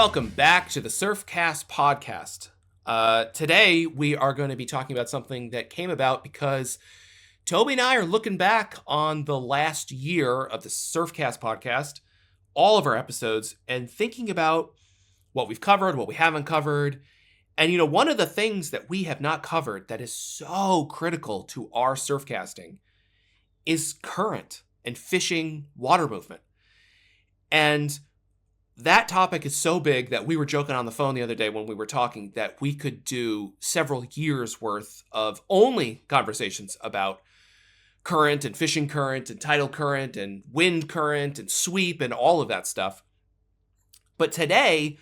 welcome back to the Surfcast Podcast. Today, we are going to be talking about something that came about because Toby and I are looking back on the last year of the Surfcast Podcast, all of our episodes, and thinking about what we've covered, what we haven't covered. And, one of the things that we have not covered that is so critical to our surfcasting is current and fishing water movement. And that topic is so big that we were joking on the phone the other day when we were talking that we could do several years worth of only conversations about current and fishing current and tidal current and wind current and sweep and all of that stuff. But today,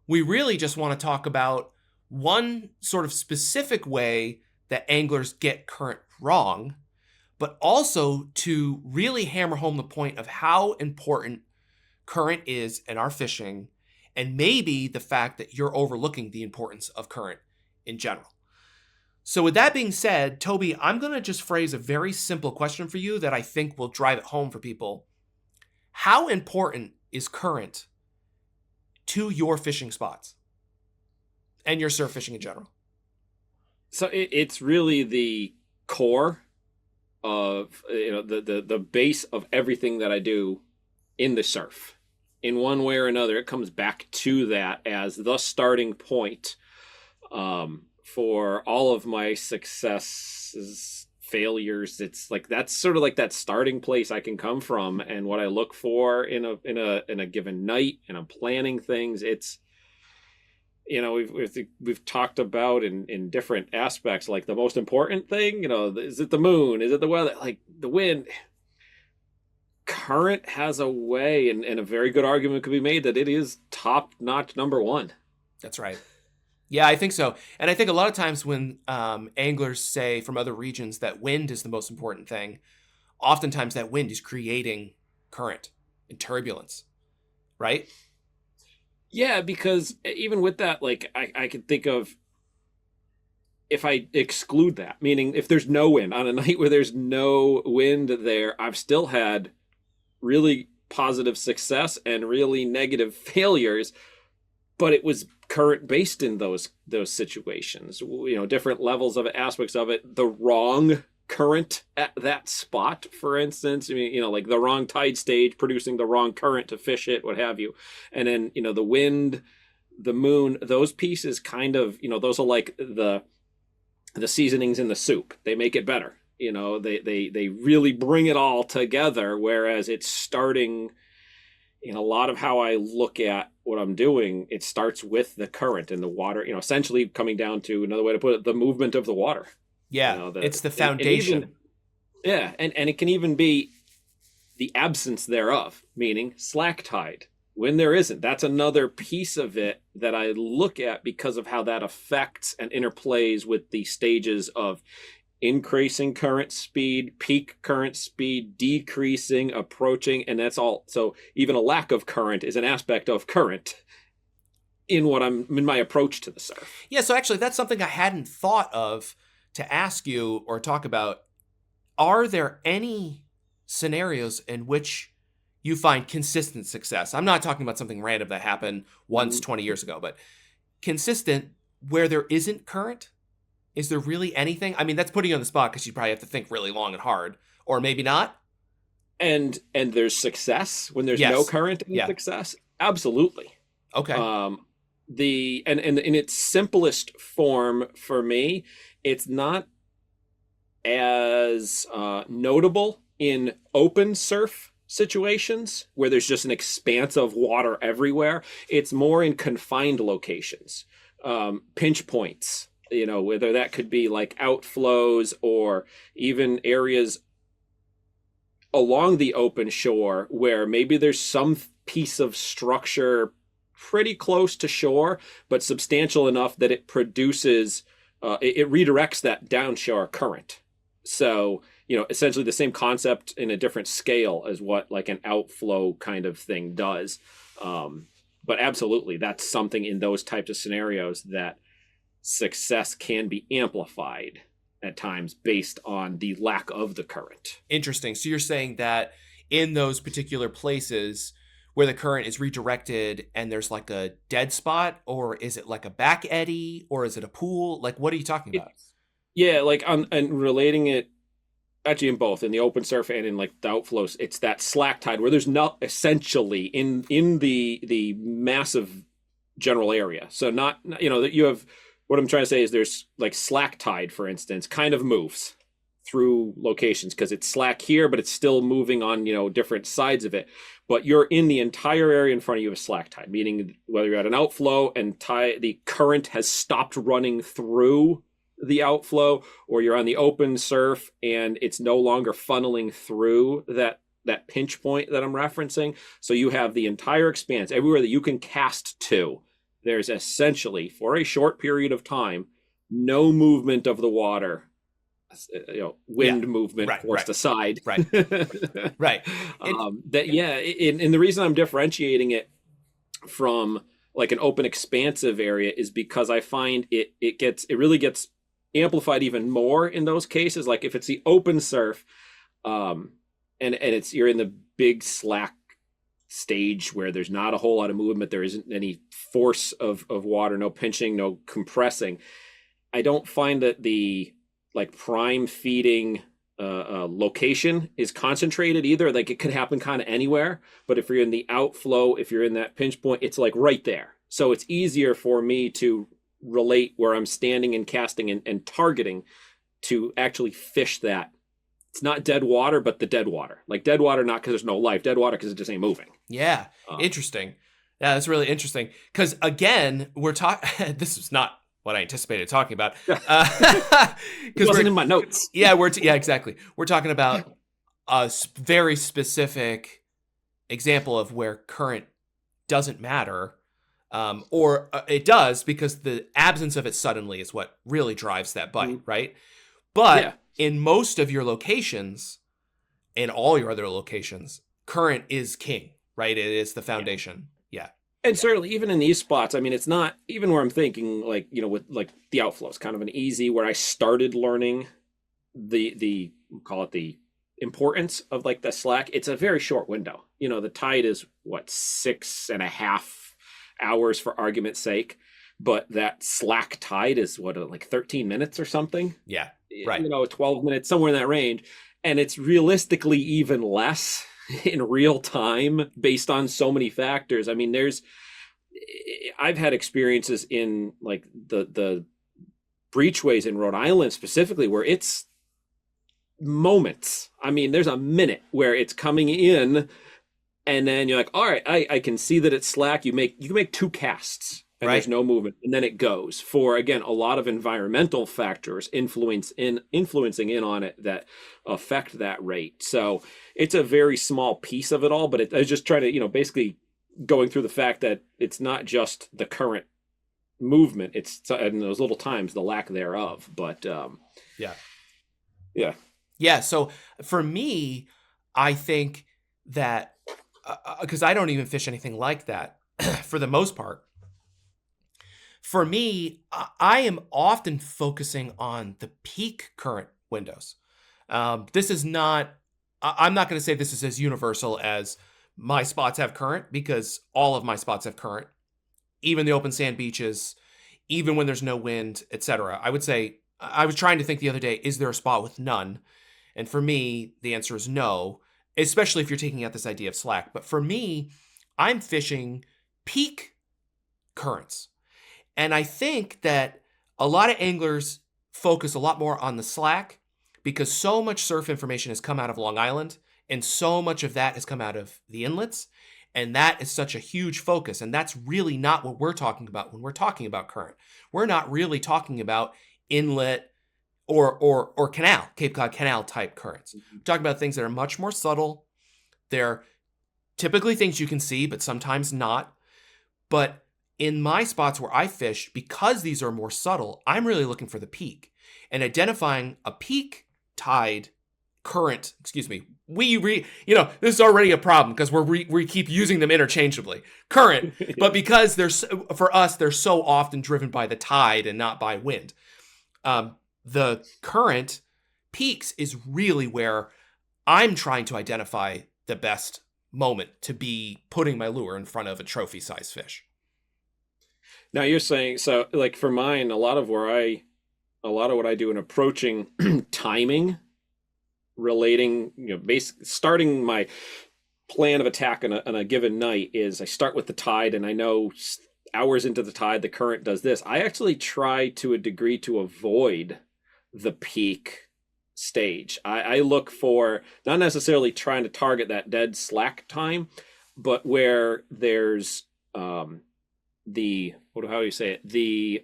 we really just want to talk about one sort of specific way that anglers get current wrong, but also to really hammer home the point of how important current is in our fishing, and maybe the fact that you're overlooking the importance of current in general. So with that being said, Toby, I'm going to just phrase a very simple question for you that I think will drive it home for people. How important is current to your fishing spots and your surf fishing in general? So it's really the core of the base of everything that I do in the surf. In one way or another, it comes back to that as the starting point for all of my successes, failures. It's like that's sort of like that starting place I can come from, and what I look for in a given night, and I'm planning things. It's we've talked about in different aspects, like the most important thing. Is it the moon? Is it the weather? Like the wind? Current has a way, and a very good argument could be made that it is top-notch number one. That's right. Yeah, I think so. And I think a lot of times when anglers say from other regions that wind is the most important thing, oftentimes that wind is creating current and turbulence, right? Yeah, because even with that, like I could think of, if I exclude that, meaning if there's no wind, on a night where there's no wind there, I've still had really positive success and really negative failures, but it was current based in those situations. Different levels of it, aspects of it. The wrong current at that spot, for instance, like the wrong tide stage producing the wrong current to fish it, what have you. And then the wind, the moon, those pieces kind of, those are like the seasonings in the soup. They make it better. They really bring it all together, whereas it's starting in a lot of how I look at what I'm doing. It starts with the current and the water, essentially coming down to, another way to put it, the movement of the water. Yeah, it's the foundation. And it can even be the absence thereof, meaning slack tide. When there isn't, that's another piece of it that I look at because of how that affects and interplays with the stages of increasing current speed, peak current speed, decreasing, approaching, and that's all. So even a lack of current is an aspect of current in my approach to the surf. Yeah, so actually that's something I hadn't thought of to ask you or talk about. Are there any scenarios in which you find consistent success? I'm not talking about something random that happened once 20 years ago, but consistent where there isn't current? Is there really anything? I mean, that's putting you on the spot because you probably have to think really long and hard, or maybe not. And there's success when there's no current in success. Absolutely. Okay. And in its simplest form for me, it's not as notable in open surf situations where there's just an expanse of water everywhere. It's more in confined locations, pinch points, whether that could be like outflows or even areas along the open shore where maybe there's some piece of structure pretty close to shore, but substantial enough that it produces, it redirects that downshore current. So, essentially the same concept in a different scale as what like an outflow kind of thing does. But absolutely, that's something in those types of scenarios that success can be amplified at times based on the lack of the current. Interesting. So you're saying that in those particular places where the current is redirected and there's like a dead spot, or is it like a back eddy, or is it a pool? Like, what are you talking about? Yeah, like and relating it actually in both, in the open surf and in like the outflows, it's that slack tide where there's not essentially in the massive general area. So not, you know, that you have, what I'm trying to say is there's like slack tide, for instance, kind of moves through locations because it's slack here, but it's still moving on, you know, different sides of it. But you're in the entire area in front of you of slack tide, meaning whether you're at an outflow and the current has stopped running through the outflow, or you're on the open surf and it's no longer funneling through that pinch point that I'm referencing. So you have the entire expanse everywhere that you can cast to. There's essentially, for a short period of time, no movement of the water, you know, wind movement forced aside. Right. Right. And the reason I'm differentiating it from like an open expansive area is because I find it really gets amplified even more in those cases. Like if it's the open surf, and it's, you're in the big slack stage where there's not a whole lot of movement, there isn't any force of water, no pinching, no compressing. I don't find that the like prime feeding location is concentrated either. Like it could happen kind of anywhere, but if you're in the outflow, if you're in that pinch point, it's like right there. So it's easier for me to relate where I'm standing and casting and targeting to actually fish that. It's not dead water, but the dead water. Like dead water, not because there's no life. Dead water because it just ain't moving. Yeah, interesting. Yeah, that's really interesting. Because again, we're talking. This is not what I anticipated talking about. It wasn't in my notes. Yeah, exactly. We're talking about a very specific example of where current doesn't matter, or it does, because the absence of it suddenly is what really drives that bite, right? But in most of your locations, in all your other locations, current is king, right? It is the foundation. Yeah. And certainly even in these spots, I mean, it's not even where I'm thinking like, you know, with like the outflows, kind of an easy where I started learning the call it the importance of like the slack. It's a very short window. You know, the tide is what, 6.5 hours for argument's sake, but that slack tide is what, like 13 minutes or something. Yeah. Right. You know, 12 minutes, somewhere in that range. And it's realistically even less in real time based on so many factors. I mean, I've had experiences in like the breachways in Rhode Island specifically where it's moments. I mean, there's a minute where it's coming in and then you're like, all right, I can see that it's slack. You can make 2 casts and there's no movement. And then it goes for, again, a lot of environmental factors influencing in on it that affect that rate. So it's a very small piece of it all, but I was just trying to, you know, basically going through the fact that it's not just the current movement, it's in those little times, the lack thereof. But Yeah. So for me, I think that, because I don't even fish anything like that for the most part. For me, I am often focusing on the peak current windows. This is not, I'm not going to say this is as universal as my spots have current, because all of my spots have current, even the open sand beaches, even when there's no wind, etc. I would say, I was trying to think the other day, is there a spot with none? And for me, the answer is no, especially if you're taking out this idea of slack. But for me, I'm fishing peak currents. And I think that a lot of anglers focus a lot more on the slack because so much surf information has come out of Long Island and so much of that has come out of the inlets. And that is such a huge focus. And that's really not what we're talking about when we're talking about current. We're not really talking about inlet or canal, Cape Cod Canal type currents. We're talking about things that are much more subtle. They're typically things you can see, but sometimes not. But in my spots where I fish, because these are more subtle, I'm really looking for the peak and identifying a peak tide current. Excuse me. This is already a problem because we keep using them interchangeably. Current, but because for us, they're so often driven by the tide and not by wind. The current peaks is really where I'm trying to identify the best moment to be putting my lure in front of a trophy-sized fish. Now you're saying, so like for mine, a lot of what I do in approaching timing, relating, starting my plan of attack on a given night is I start with the tide, and I know hours into the tide, the current does this. I actually try to a degree to avoid the peak stage. I look for not necessarily trying to target that dead slack time, but where there's the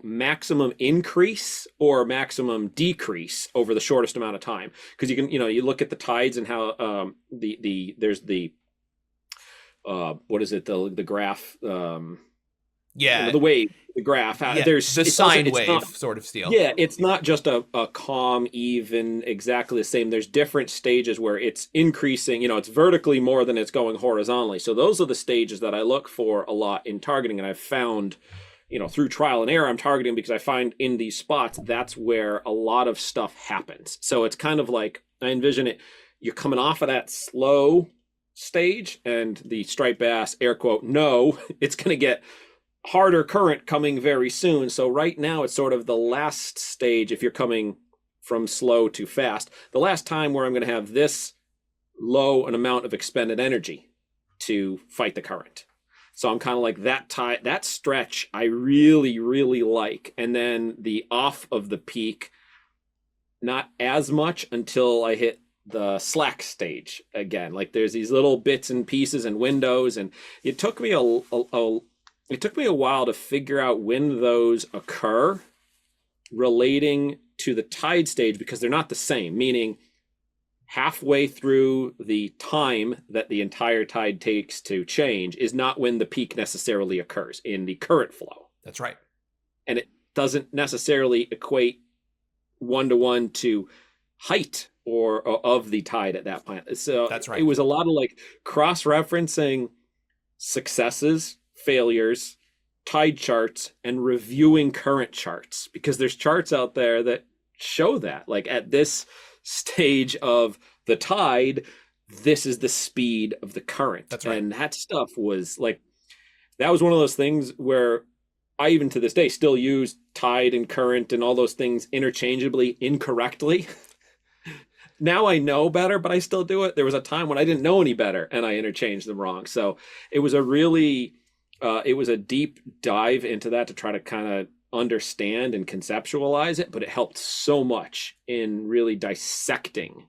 maximum increase or maximum decrease over the shortest amount of time. Because you can, you look at the tides and how there's the the graph, the wave, the graph. There's the sine wave sort of deal. Yeah, it's not just a calm, even, exactly the same. There's different stages where it's increasing. It's vertically more than it's going horizontally. So those are the stages that I look for a lot in targeting, and I've found, through trial and error, I'm targeting because I find in these spots that's where a lot of stuff happens. So it's kind of like I envision it. You're coming off of that slow stage, and the striped bass, air quote, no, it's going to get harder current coming very soon. So right now it's sort of the last stage, if you're coming from slow to fast, the last time where I'm going to have this low an amount of expended energy to fight the current. So I'm kind of like that stretch I really, really like. And then the off of the peak, not as much until I hit the slack stage again. Like there's these little bits and pieces and windows, and it took me a while to figure out when those occur relating to the tide stage, because they're not the same, meaning halfway through the time that the entire tide takes to change is not when the peak necessarily occurs in the current flow. That's right. And it doesn't necessarily equate 1-to-1 to height or of the tide at that point. So that's right. It was a lot of like cross-referencing successes, failures, tide charts, and reviewing current charts, because there's charts out there that show that, like, at this stage of the tide, this is the speed of the current. That's right. And that stuff was like, that was one of those things where I even to this day still use tide and current and all those things interchangeably incorrectly. Now I know better, but I still do it. There was a time when I didn't know any better and I interchanged them wrong. So it was it was a deep dive into that to try to kind of understand and conceptualize it, but it helped so much in really dissecting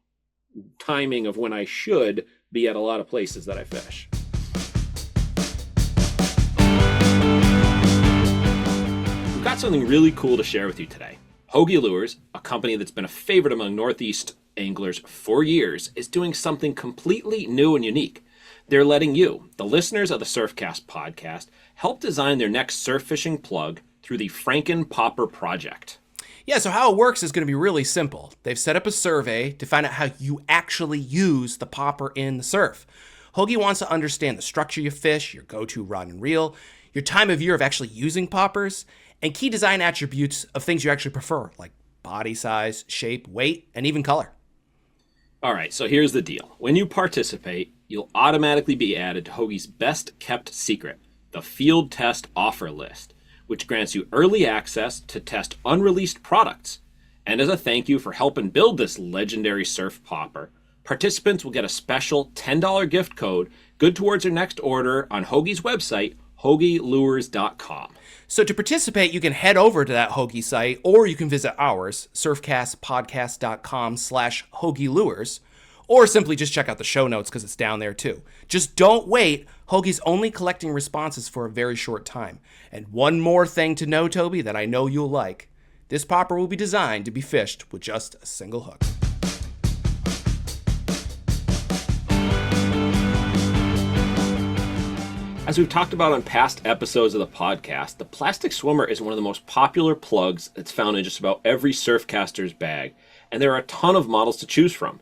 timing of when I should be at a lot of places that I fish. We've got something really cool to share with you today. Hoagie Lures, a company that's been a favorite among Northeast anglers for years, is doing something completely new and unique. They're letting you, the listeners of the Surfcast podcast, help design their next surf fishing plug through the Franken Popper project. Yeah, so how it works is going to be really simple. They've set up a survey to find out how you actually use the popper in the surf. Hoagie wants to understand the structure you fish, your go-to rod and reel, your time of year of actually using poppers, and key design attributes of things you actually prefer, like body size, shape, weight, and even color. All right, so here's the deal. When you participate, you'll automatically be added to Hoagie's best kept secret, the Field Test Offer List, which grants you early access to test unreleased products. And as a thank you for helping build this legendary surf popper, participants will get a special $10 gift code good towards their next order on Hoagie's website, hoagielures.com. So to participate, you can head over to that Hoagie site, or you can visit ours, surfcastpodcast.com/hoagielures, or simply just check out the show notes because it's down there too. Just don't wait. Hoagie's only collecting responses for a very short time. And one more thing to know, Toby, that I know you'll like. This popper will be designed to be fished with just a single hook. As we've talked about on past episodes of the podcast, the plastic swimmer is one of the most popular plugs that's found in just about every surfcaster's bag, and there are a ton of models to choose from.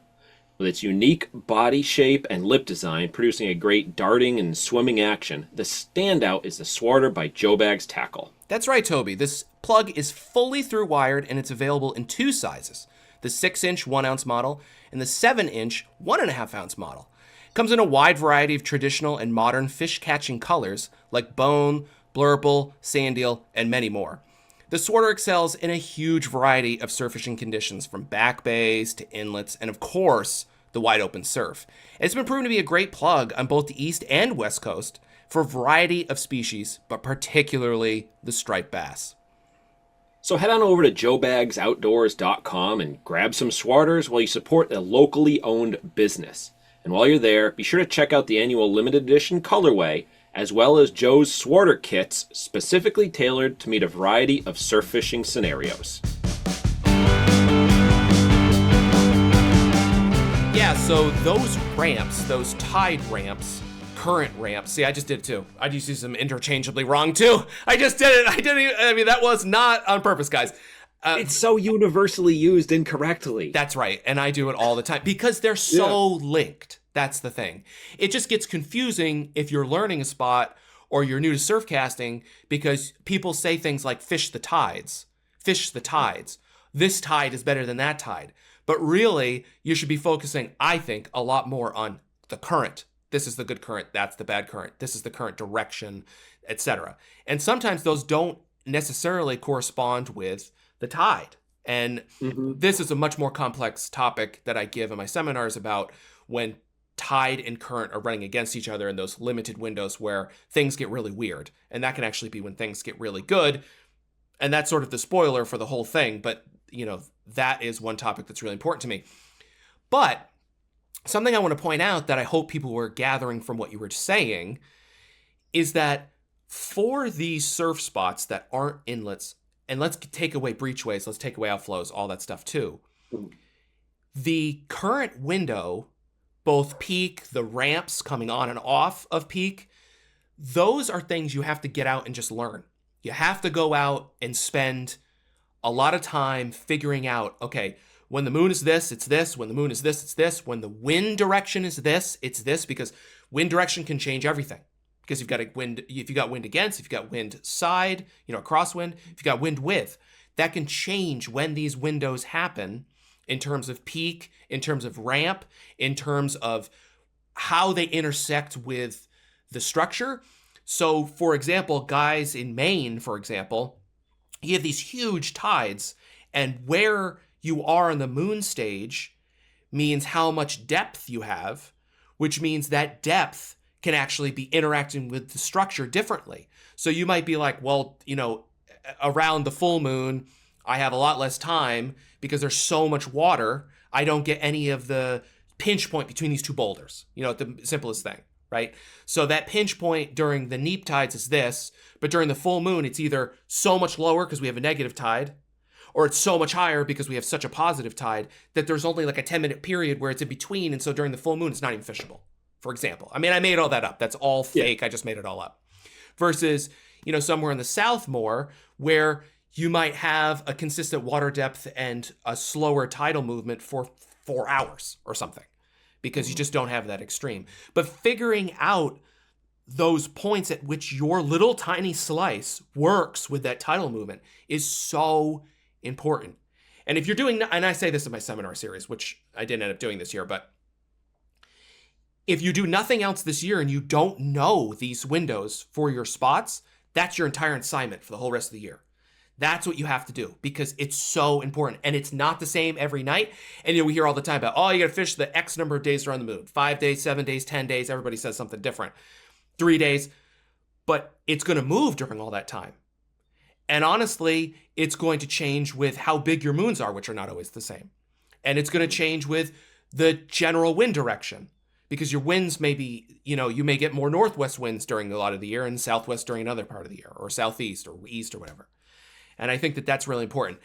With its unique body shape and lip design producing a great darting and swimming action, the standout is the Swarter by Joe Bag's Tackle. That's right, Toby. This plug is fully through wired, and it's available in two sizes, the 6-inch 1-ounce model and the 7-inch 1.5-ounce model. Comes in a wide variety of traditional and modern fish-catching colors like bone, blurple, sand eel, and many more. The Sworder excels in a huge variety of surf fishing conditions, from back bays to inlets, and of course, the wide open surf. It's been proven to be a great plug on both the east and west coast for a variety of species, but particularly the striped bass. So head on over to joebagsoutdoors.com and grab some Swarders while you support a locally owned business. And while you're there, be sure to check out the annual limited edition colorway, as well as Joe's Swarter kits, specifically tailored to meet a variety of surf fishing scenarios. Yeah, so those ramps, those tide ramps, current ramps, see, I just did it too. I just used them interchangeably wrong too. I just did it. I mean, that was not on purpose, guys. It's so universally used incorrectly. That's right, and I do it all the time because they're so linked. That's the thing. It just gets confusing if you're learning a spot or you're new to surf casting, because people say things like fish the tides. This tide is better than that tide. But really, you should be focusing, I think, a lot more on the current. This is the good current, that's the bad current. This is the current direction, etc. And sometimes those don't necessarily correspond with the tide. And this is a much more complex topic that I give in my seminars about when tide and current are running against each other in those limited windows where things get really weird. And that can actually be when things get really good. And that's sort of the spoiler for the whole thing. But, you know, that is one topic that's really important to me. But something I want to point out that I hope people were gathering from what you were saying is that for these surf spots that aren't inlets, and let's take away breachways, let's take away outflows, all that stuff too, the current window, both peak, the ramps coming on and off of peak, those are things you have to get out and just learn. You have to go out and spend a lot of time figuring out, okay, when the moon is this, it's this. When the moon is this, it's this. When the wind direction is this, it's this, because wind direction can change everything. Because you've got a wind, if you got wind against, if you got wind side, you know, crosswind, if you got wind with, that can change when these windows happen in terms of peak, in terms of ramp, in terms of how they intersect with the structure. So, for example, guys in Maine, for example, you have these huge tides, and where you are on the moon stage means how much depth you have, which means that depth can actually be interacting with the structure differently. So you might be like, well, you know, around the full moon, I have a lot less time because there's so much water. I don't get any of the pinch point between these two boulders, you know, the simplest thing, right? So that pinch point during the neap tides is this, but during the full moon, it's either so much lower because we have a negative tide, or it's so much higher because we have such a positive tide that there's only like a 10-minute period where it's in between. And so during the full moon, it's not even fishable, for example. I mean, I made all that up. That's all fake. Yeah. I just made it all up. Versus, you know, somewhere in the south more where you might have a consistent water depth and a slower tidal movement for 4 hours or something, because you just don't have that extreme. But figuring out those points at which your little tiny slice works with that tidal movement is so important. And if you're doing, and I say this in my seminar series, which I didn't end up doing this year, but if you do nothing else this year and you don't know these windows for your spots, that's your entire assignment for the whole rest of the year. That's what you have to do, because it's so important. And it's not the same every night. And you know, we hear all the time about, oh, you got to fish the X number of days around the moon. 5 days, 7 days, 10 days. Everybody says something different. 3 days. But it's going to move during all that time. And honestly, it's going to change with how big your moons are, which are not always the same. And it's going to change with the general wind direction, because your winds may be, you know, you may get more northwest winds during a lot of the year and southwest during another part of the year, or southeast or east or whatever. And I think that that's really important.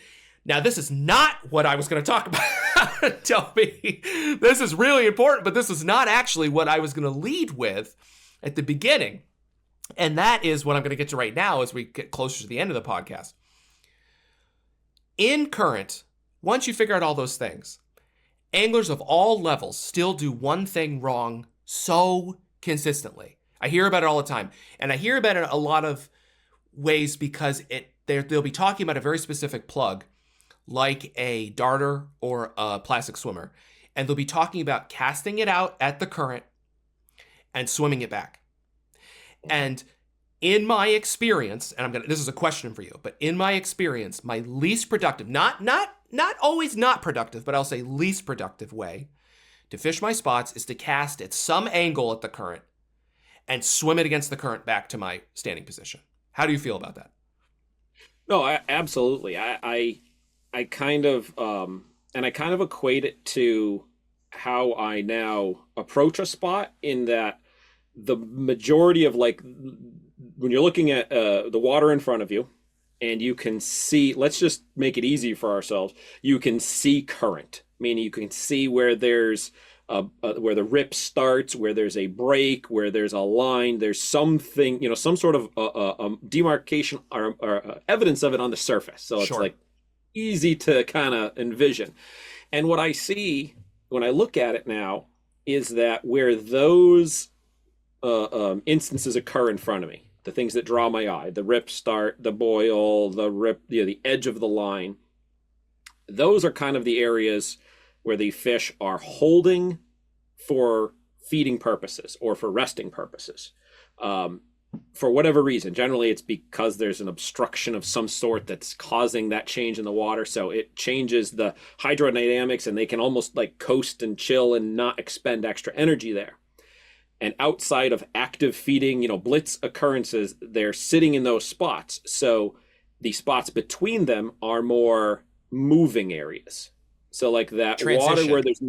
Now, this is not what I was going to talk about, Toby. This is really important, but this is not actually what I was going to lead with at the beginning. And that is what I'm going to get to right now as we get closer to the end of the podcast. In current, once you figure out all those things, anglers of all levels still do one thing wrong so consistently. I hear about it all the time. And I hear about it a lot of ways because they'll be talking about a very specific plug, like a darter or a plastic swimmer. And they'll be talking about casting it out at the current and swimming it back. And in my experience, and this is a question for you, but in my experience, my least productive, not always not productive, but I'll say least productive way to fish my spots is to cast at some angle at the current and swim it against the current back to my standing position. How do you feel about that? No, absolutely. I kind of and I kind of equate it to how I now approach a spot, in that the majority of, like, when you're looking at the water in front of you and you can see, let's just make it easy for ourselves, you can see current, meaning you can see where there's where the rip starts, where there's a break, where there's a line, there's something, some sort of demarcation or evidence of it on the surface. So it's like easy to kind of envision. And what I see when I look at it now is that where those instances occur in front of me, the things that draw my eye, the rip start, the boil, the rip, the edge of the line, those are kind of the areas where the fish are holding for feeding purposes or for resting purposes. For whatever reason, generally it's because there's an obstruction of some sort that's causing that change in the water. So it changes the hydrodynamics and they can almost like coast and chill and not expend extra energy there. And outside of active feeding, blitz occurrences, they're sitting in those spots. So the spots between them are more moving areas. So like that transition. Water where there's,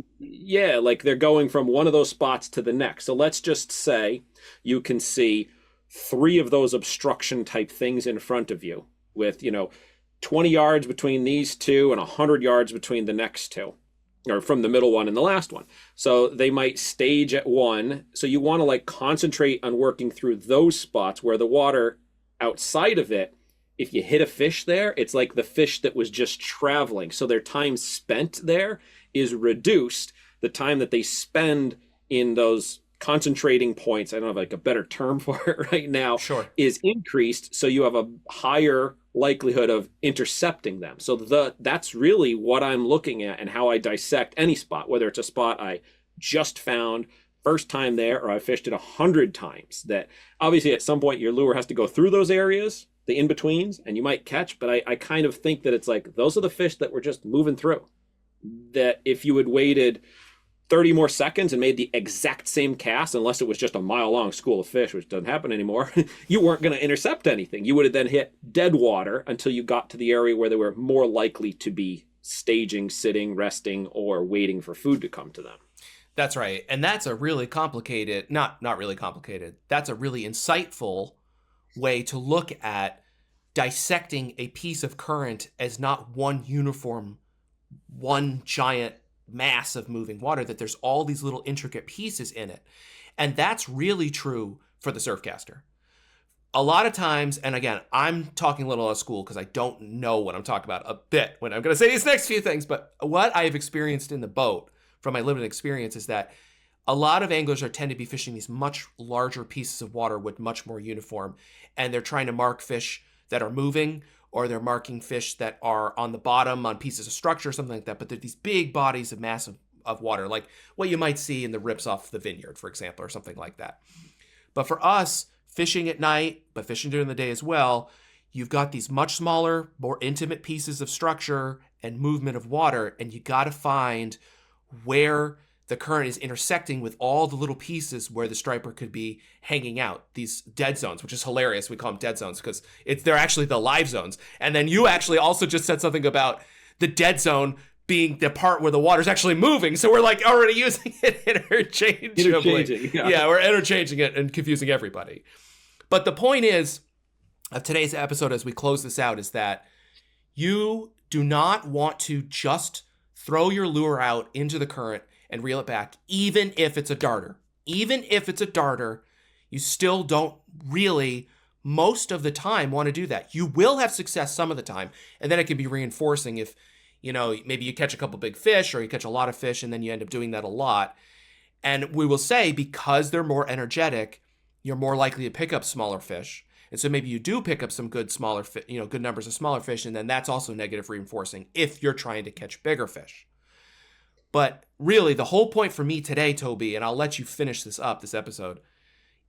like they're going from one of those spots to the next. So let's just say you can see 3 of those obstruction type things in front of you with, 20 yards between these 2 and 100 yards between the next 2, or from the middle one and the last one. So they might stage at one. So you want to like concentrate on working through those spots where the water outside of it, if you hit a fish there, it's like the fish that was just traveling. So their time spent there is reduced. The time that they spend in those concentrating points, I don't have like a better term for it right now, is increased. So you have a higher likelihood of intercepting them. So that's really what I'm looking at and how I dissect any spot, whether it's a spot I just found first time there or I fished it 100 times. That obviously at some point your lure has to go through those areas, the in-betweens, and you might catch, but I kind of think that it's like those are the fish that were just moving through. That if you had waited 30 more seconds and made the exact same cast, unless it was just a mile-long school of fish, which doesn't happen anymore, you weren't going to intercept anything. You would have then hit dead water until you got to the area where they were more likely to be staging, sitting, resting, or waiting for food to come to them. That's right. And that's a really complicated, not really complicated, that's a really insightful way to look at dissecting a piece of current as not one uniform, one giant mass of moving water, that there's all these little intricate pieces in it. And that's really true for the surfcaster. A lot of times, and again, I'm talking a little out of school because I don't know what I'm talking about a bit when I'm going to say these next few things, but what I've experienced in the boat from my limited experience is that a lot of anglers tend to be fishing these much larger pieces of water with much more uniform, and they're trying to mark fish that are moving, or they're marking fish that are on the bottom on pieces of structure or something like that. But they're these big bodies of massive of water, like what you might see in the rips off the vineyard, for example, or something like that. But for us, fishing at night, but fishing during the day as well, you've got these much smaller, more intimate pieces of structure and movement of water, and you got to find where the current is intersecting with all the little pieces where the striper could be hanging out, these dead zones, which is hilarious. We call them dead zones because they're actually the live zones. And then you actually also just said something about the dead zone being the part where the water's actually moving. So we're like already using it interchangeably. Yeah, we're interchanging it and confusing everybody. But the point is of today's episode as we close this out is that you do not want to just throw your lure out into the current and reel it back, even if it's a darter. Even if it's a darter, you still don't really, most of the time, want to do that. You will have success some of the time, and then it can be reinforcing if, maybe you catch a couple big fish or you catch a lot of fish, and then you end up doing that a lot. And we will say, because they're more energetic, you're more likely to pick up smaller fish. And so maybe you do pick up some good smaller, good numbers of smaller fish, and then that's also negative reinforcing if you're trying to catch bigger fish. But really, the whole point for me today, Toby, and I'll let you finish this episode,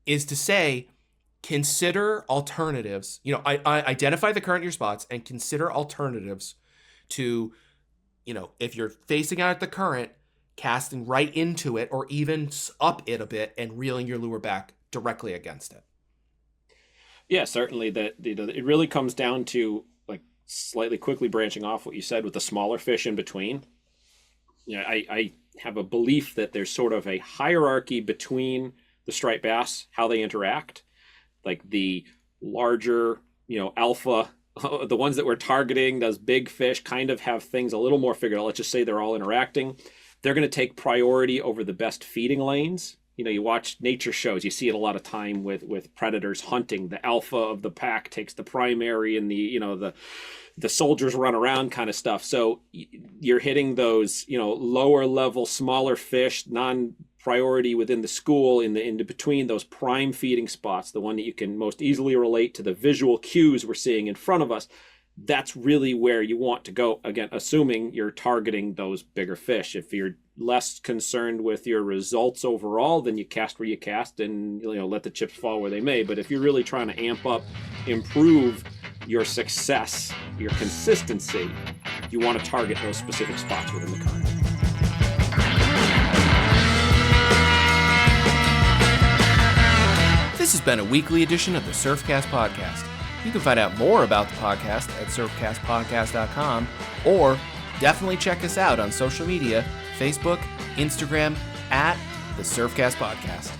is to say, consider alternatives. I identify the current in your spots and consider alternatives to, if you're facing out at the current, casting right into it or even up it a bit and reeling your lure back directly against it. Yeah, certainly. That it really comes down to, like, slightly quickly branching off what you said with the smaller fish in between. I have a belief that there's sort of a hierarchy between the striped bass, how they interact. Like the larger, alpha, the ones that we're targeting, those big fish kind of have things a little more figured out. Let's just say they're all interacting. They're going to take priority over the best feeding lanes. You watch nature shows, you see it a lot of time with predators hunting. The alpha of the pack takes the primary, and the soldiers run around kind of stuff. So you're hitting those, lower level, smaller fish, non-priority within the school, in between those prime feeding spots, the one that you can most easily relate to the visual cues we're seeing in front of us. That's really where you want to go, again, assuming you're targeting those bigger fish. If you're less concerned with your results overall, then you cast where you cast and let the chips fall where they may. But if you're really trying to amp up, improve your success, your consistency, you want to target those specific spots within the current. This has been a weekly edition of the Surfcast Podcast. You can find out more about the podcast at surfcastpodcast.com, or definitely check us out on social media, Facebook, Instagram, at the Surfcast Podcast.